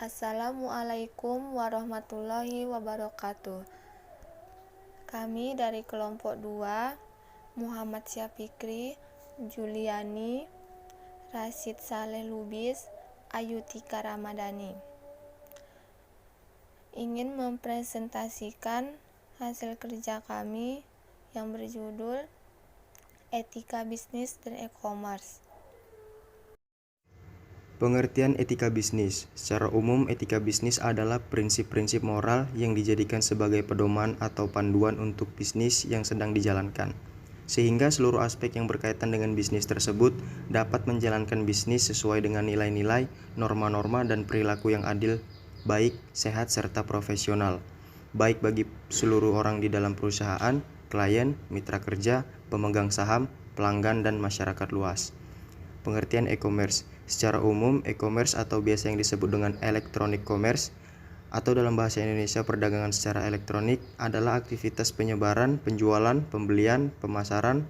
Assalamualaikum warahmatullahi wabarakatuh. Kami dari kelompok 2, Muhammad Syafikri, Juliani, Rashid Saleh Lubis, Ayu Tika Ramadhani, ingin mempresentasikan hasil kerja kami yang berjudul Etika Bisnis dan E-commerce. Pengertian etika bisnis. Secara umum, etika bisnis adalah prinsip-prinsip moral yang dijadikan sebagai pedoman atau panduan untuk bisnis yang sedang dijalankan, sehingga seluruh aspek yang berkaitan dengan bisnis tersebut dapat menjalankan bisnis sesuai dengan nilai-nilai, norma-norma, dan perilaku yang adil, baik, sehat, serta profesional, baik bagi seluruh orang di dalam perusahaan, klien, mitra kerja, pemegang saham, pelanggan, dan masyarakat luas. Pengertian e-commerce. Secara umum, e-commerce atau biasa yang disebut dengan electronic commerce atau dalam bahasa Indonesia perdagangan secara elektronik adalah aktivitas penyebaran, penjualan, pembelian, pemasaran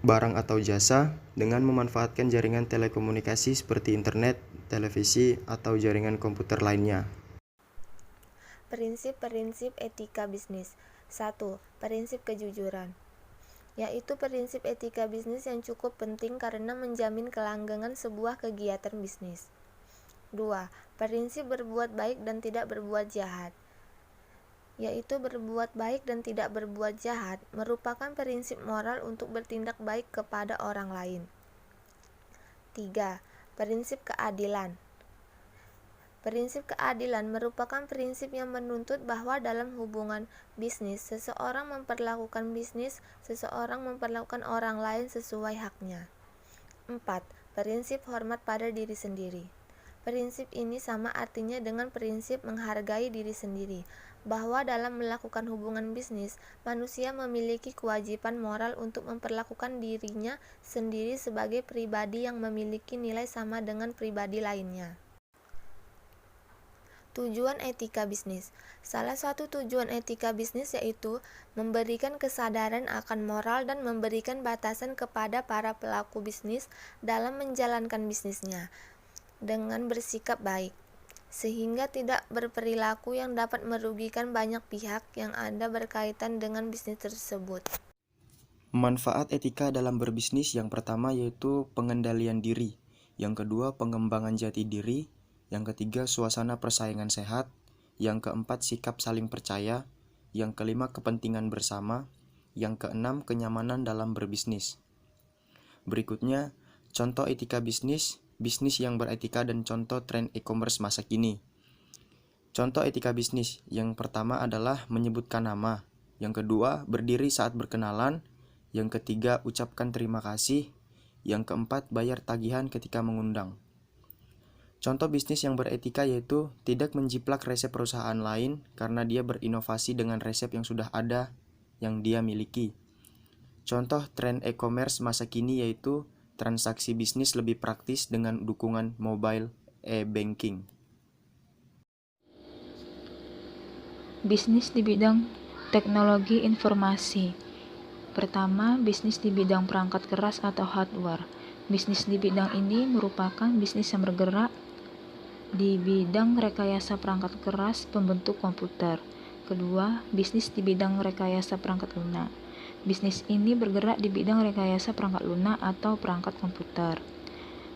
barang atau jasa dengan memanfaatkan jaringan telekomunikasi seperti internet, televisi, atau jaringan komputer lainnya. Prinsip-prinsip etika bisnis. 1. Prinsip kejujuran, yaitu prinsip etika bisnis yang cukup penting karena menjamin kelanggengan sebuah kegiatan bisnis. 2. Prinsip berbuat baik dan tidak berbuat jahat, yaitu berbuat baik dan tidak berbuat jahat merupakan prinsip moral untuk bertindak baik kepada orang lain. 3. Prinsip keadilan. Prinsip keadilan merupakan prinsip yang menuntut bahwa dalam hubungan bisnis, seseorang memperlakukan orang lain sesuai haknya. 4. Prinsip hormat pada diri sendiri. Prinsip ini sama artinya dengan prinsip menghargai diri sendiri, bahwa dalam melakukan hubungan bisnis, manusia memiliki kewajiban moral untuk memperlakukan dirinya sendiri sebagai pribadi yang memiliki nilai sama dengan pribadi lainnya. Tujuan etika bisnis. Salah satu tujuan etika bisnis yaitu memberikan kesadaran akan moral dan memberikan batasan kepada para pelaku bisnis dalam menjalankan bisnisnya dengan bersikap baik, sehingga tidak berperilaku yang dapat merugikan banyak pihak yang ada berkaitan dengan bisnis tersebut. Manfaat etika dalam berbisnis yang pertama yaitu pengendalian diri, yang kedua pengembangan jati diri, yang ketiga suasana persaingan sehat, yang keempat sikap saling percaya, yang kelima kepentingan bersama, yang keenam kenyamanan dalam berbisnis. Berikutnya, contoh etika bisnis, bisnis yang beretika dan contoh tren e-commerce masa kini. Contoh etika bisnis, yang pertama adalah menyebutkan nama, yang kedua berdiri saat berkenalan, yang ketiga ucapkan terima kasih, yang keempat bayar tagihan ketika mengundang. Contoh bisnis yang beretika yaitu tidak menjiplak resep perusahaan lain karena dia berinovasi dengan resep yang sudah ada yang dia miliki. Contoh tren e-commerce masa kini yaitu transaksi bisnis lebih praktis dengan dukungan mobile e-banking. Bisnis di bidang teknologi informasi. Pertama, bisnis di bidang perangkat keras atau hardware. Bisnis di bidang ini merupakan bisnis yang bergerak di bidang rekayasa perangkat keras pembentuk komputer. Kedua, bisnis di bidang rekayasa perangkat lunak. Bisnis ini bergerak di bidang rekayasa perangkat lunak atau perangkat komputer.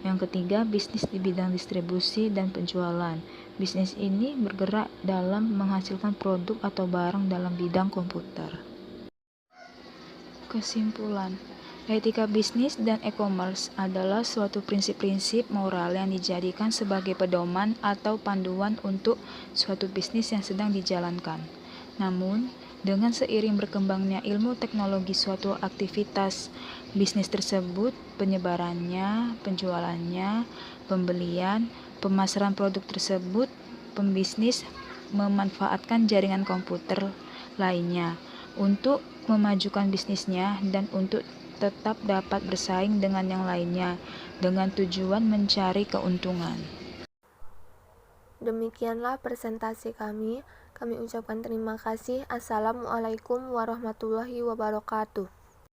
Yang ketiga, bisnis di bidang distribusi dan penjualan. Bisnis ini bergerak dalam menghasilkan produk atau barang dalam bidang komputer. Kesimpulan, etika bisnis dan e-commerce adalah suatu prinsip-prinsip moral yang dijadikan sebagai pedoman atau panduan untuk suatu bisnis yang sedang dijalankan. Namun, dengan seiring berkembangnya ilmu teknologi suatu aktivitas bisnis tersebut, penyebarannya, penjualannya, pembelian, pemasaran produk tersebut, pembisnis memanfaatkan jaringan komputer lainnya untuk memajukan bisnisnya dan untuk tetap dapat bersaing dengan yang lainnya dengan tujuan mencari keuntungan. Demikianlah presentasi kami. Kami ucapkan terima kasih. Assalamualaikum warahmatullahi wabarakatuh.